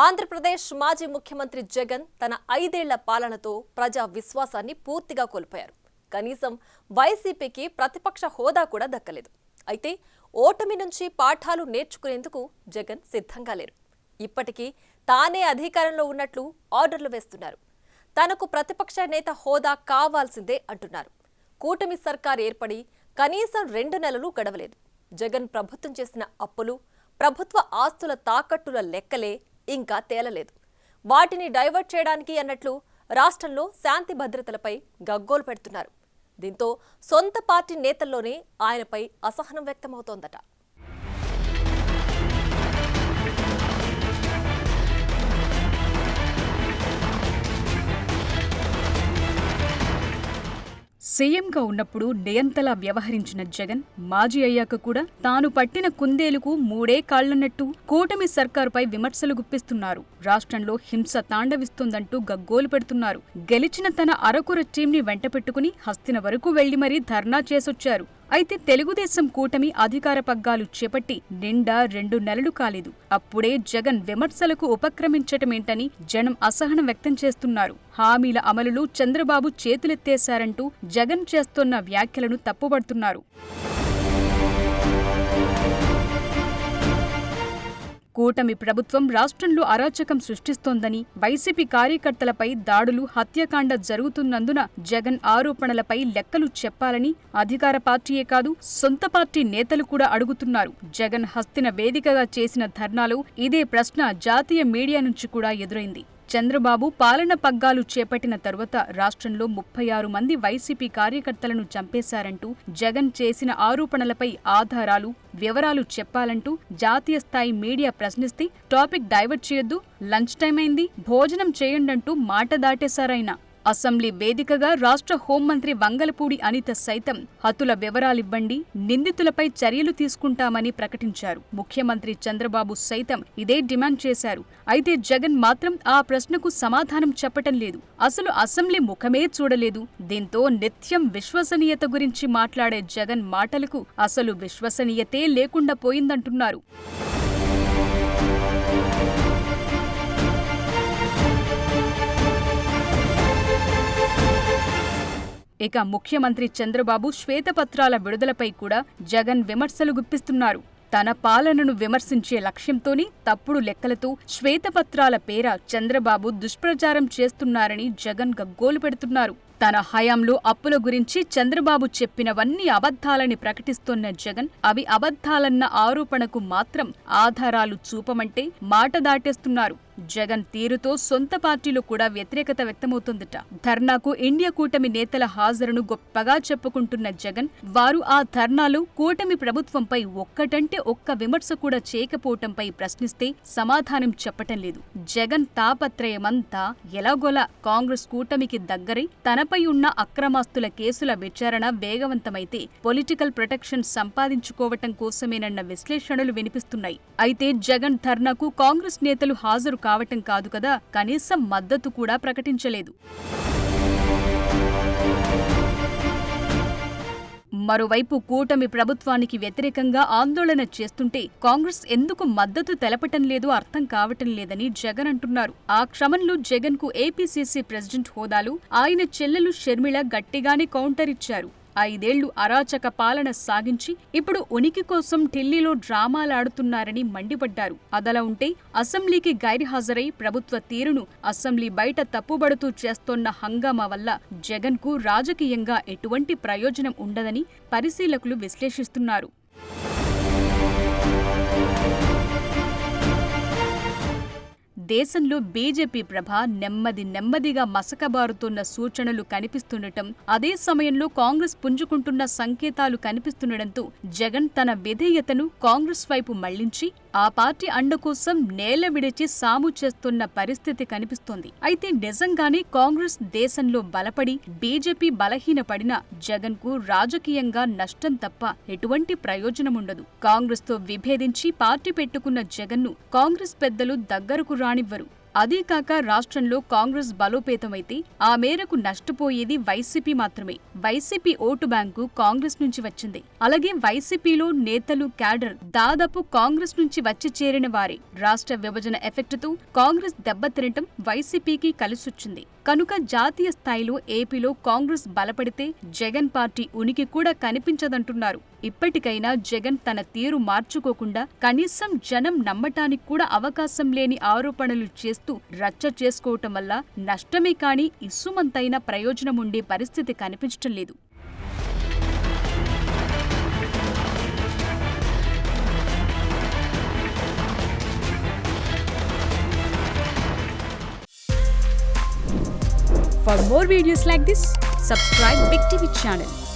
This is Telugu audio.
ఆంధ్రప్రదేశ్ మాజీ ముఖ్యమంత్రి జగన్ తన 5 ఏళ్ల పాలనతో ప్రజా విశ్వాసాన్ని పూర్తిగా కోల్పోయారు. కనీసం వైసీపీకి ప్రతిపక్ష హోదా కూడా దక్కలేదు. అయితే ఓటమి నుంచి పాఠాలు నేర్చుకునేందుకు జగన్ సిద్ధంగా లేరు. ఇప్పటికీ తానే అధికారంలో ఉన్నట్లు ఆర్డర్లు వేస్తున్నారు. తనకు ప్రతిపక్ష నేత హోదా కావాల్సిందే అంటున్నారు. కూటమి సర్కార్ ఏర్పడి కనీసం 2 నెలలు గడవలేదు. జగన్ ప్రభుత్వం చేసిన అప్పులు, ప్రభుత్వ ఆస్తుల తాకట్టుల లెక్కలే ఇంకా తేలలేదు. వాటిని డైవర్ట్ చేయడానికి అన్నట్లు రాష్ట్రంలో శాంతి భద్రతలపై గగ్గోలు పెడుతున్నారు. దీంతో సొంత పార్టీ నేతల్లోనే ఆయనపై అసహనం వ్యక్తమవుతోందట. సీఎంగా ఉన్నప్పుడు నియంతలా వ్యవహరించిన జగన్ మాజీ అయ్యాక కూడా తాను పట్టిన కుందేలుకు 3 కాళ్లన్నట్టు కూటమి సర్కారుపై విమర్శలు గుప్పిస్తున్నారు. రాష్ట్రంలో హింస తాండవిస్తోందంటూ గగ్గోలు పెడుతున్నారు. గెలిచిన తన అరకుర టీంని వెంటపెట్టుకుని హస్తిన వరకు వెళ్లి మరీ ధర్నా చేసొచ్చారు. అయితే తెలుగుదేశం కూటమి అధికార పగ్గాలు చేపట్టి నిండా 2 నెలలు కాలేదు. అప్పుడే జగన్ విమర్శలకు ఉపక్రమించటమేంటని జనం అసహనం వ్యక్తం చేస్తున్నారు. హామీల అమలులో చంద్రబాబు చేతులెత్తేశారంటూ జగన్ చేస్తోన్న వ్యాఖ్యలను తప్పుబడుతున్నారు. కూటమి ప్రభుత్వం రాష్ట్రంలో అరాచకం సృష్టిస్తోందని, వైసీపీ కార్యకర్తలపై దాడులు, హత్యాకాండ జరుగుతున్నందున జగన్ ఆరోపణలపై లెక్కలు చెప్పాలని అధికార పార్టీయే కాదు సొంత పార్టీ నేతలు కూడా అడుగుతున్నారు. జగన్ హస్తిన వేదికగా చేసిన ధర్నాలో ఇదే ప్రశ్న జాతీయ మీడియా నుంచి కూడా ఎదురైంది. చంద్రబాబు పాలన పగ్గాలు చేపట్టిన తరువాత రాష్ట్రంలో 36 మంది వైసీపీ కార్యకర్తలను చంపేశారంటూ జగన్ చేసిన ఆరోపణలపై ఆధారాలు, వివరాలు చెప్పాలంటూ జాతీయ స్థాయి మీడియా ప్రశ్నిస్తే టాపిక్ డైవర్ట్ చేయొద్దు, లంచ్ టైం అయింది, భోజనం చేయండంటూ మాట దాటేశారాయన. అసెంబ్లీ వేదికగా రాష్ట్ర హోంమంత్రి వంగలపూడి అనిత సైతం హతుల వివరాలివ్వండి, నిందితులపై చర్యలు తీసుకుంటామని ప్రకటించారు. ముఖ్యమంత్రి చంద్రబాబు సైతం ఇదే డిమాండ్ చేశారు. అయితే జగన్ మాత్రం ఆ ప్రశ్నకు సమాధానం చెప్పటం లేదు. అసలు అసెంబ్లీ ముఖమే చూడలేదు. దీంతో నిత్యం విశ్వసనీయత గురించి మాట్లాడే జగన్ మాటలకు అసలు విశ్వసనీయతే లేకుండా పోయిందంటున్నారు. ఇక ముఖ్యమంత్రి చంద్రబాబు శ్వేతపత్రాల విడుదలపై కూడా జగన్ విమర్శలు గుప్పిస్తున్నారు. తన పాలనను విమర్శించే లక్ష్యంతోనే తప్పుడు లెక్కలతో శ్వేతపత్రాల పేర చంద్రబాబు దుష్ప్రచారం చేస్తున్నారని జగన్ గగ్గోలు పెడుతున్నారు. తన హయాంలో అప్పుల గురించి చంద్రబాబు చెప్పినవన్నీ అబద్ధాలని ప్రకటిస్తోన్న జగన్ అవి అబద్ధాలన్న ఆరోపణకు మాత్రం ఆధారాలు చూపమంటే మాట దాటేస్తున్నారు. జగన్ తీరుతో సొంత పార్టీలో కూడా వ్యతిరేకత వ్యక్తమవుతోందట. ధర్నాకు ఇండియా కూటమి నేతల హాజరును గొప్పగా చెప్పుకుంటున్న జగన్ వారు ఆ ధర్నాలో కూటమి ప్రభుత్వంపై ఒక్కటంటే ఒక్క విమర్శ కూడా చేయకపోవటంపై ప్రశ్నిస్తే సమాధానం చెప్పటం లేదు. జగన్ తాపత్రయమంతా ఎలాగోలా కాంగ్రెస్ కూటమికి దగ్గరై తనపై ఉన్న అక్రమాస్తుల కేసుల విచారణ వేగవంతమైతే పొలిటికల్ ప్రొటెక్షన్ సంపాదించుకోవటం కోసమేనన్న విశ్లేషణలు వినిపిస్తున్నాయి. అయితే జగన్ ధర్నాకు కాంగ్రెస్ నేతలు హాజరు కావటం కాదు కదా, కనీసం మద్దతు కూడా ప్రకటించలేదు. మరోవైపు కూటమి ప్రభుత్వానికి వ్యతిరేకంగా ఆందోళన చేస్తుంటే కాంగ్రెస్ ఎందుకు మద్దతు తెలపటం లేదో అర్థం కావటం లేదని జగన్ అంటున్నారు. ఆ క్రమంలో జగన్ కు ఏపీసీసీ ప్రెసిడెంట్ హోదాలో ఆయన చెల్లెలు షర్మిల గట్టిగానే కౌంటర్ ఇచ్చారు. 5 ఏళ్లు అరాచక పాలన సాగించి ఇప్పుడు ఉనికి కోసం ఢిల్లీలో డ్రామాలాడుతున్నారని మండిపడ్డారు. అదలా ఉంటే అసెంబ్లీకి గైర్హాజరై ప్రభుత్వ తీరును అసెంబ్లీ బయట తప్పుబడుతూ చేస్తోన్న హంగామా వల్ల జగన్ కు రాజకీయంగా ఎటువంటి ప్రయోజనం ఉండదని పరిశీలకులు విశ్లేషిస్తున్నారు. దేశంలో బీజేపీ ప్రభ నెమ్మదిగా మసకబారుతున్న సూచనలు కనిపిస్తుండటం, అదే సమయంలో కాంగ్రెస్ పుంజుకుంటున్న సంకేతాలు కనిపిస్తుండటంతో జగన్ తన విధేయతను కాంగ్రెస్ వైపు మళ్లించి ఆ పార్టీ అండ కోసం నేల విడిచి సాము చేస్తున్న పరిస్థితి కనిపిస్తోంది. అయితే నిజంగానే కాంగ్రెస్ దేశంలో బలపడి బీజేపీ బలహీనపడినా జగన్ కు రాజకీయంగా నష్టం తప్ప ఎటువంటి ప్రయోజనముండదు. కాంగ్రెస్ తో విభేదించి పార్టీ పెట్టుకున్న జగన్ ను కాంగ్రెస్ పెద్దలు దగ్గరకు రానివ్వరు. అదీ కాక రాష్ట్రంలో కాంగ్రెస్ బలోపేతమైతే ఆ మేరకు నష్టపోయేది వైసీపీ మాత్రమే. వైసీపీ ఓటు బ్యాంకు కాంగ్రెస్ నుంచి వచ్చింది. అలాగే వైసీపీలో నేతలు, క్యాడర్ దాదాపు కాంగ్రెస్ నుంచి వచ్చి చేరిన వారే. రాష్ట్ర విభజన ఎఫెక్టుతో కాంగ్రెస్ దెబ్బతినటం వైసీపీకి కలిసొచ్చింది. కనుక జాతీయ స్థాయిలో ఏపీలో కాంగ్రెస్ బలపడితే జగన్ పార్టీ ఉనికి కూడా కనిపించదంటున్నారు. ఇప్పటికైనా జగన్ తన తీరు మార్చుకోకుండా కనీసం జనం నమ్మటానికి కూడా అవకాశం లేని ఆరోపణలు చేస్తూ రచ్చ చేసుకోవటం వల్ల నష్టమే కాని ఇసుమంతైన ప్రయోజనం ఉండే పరిస్థితి కనిపించటం లేదు. For more videos like this, subscribe Big TV channel.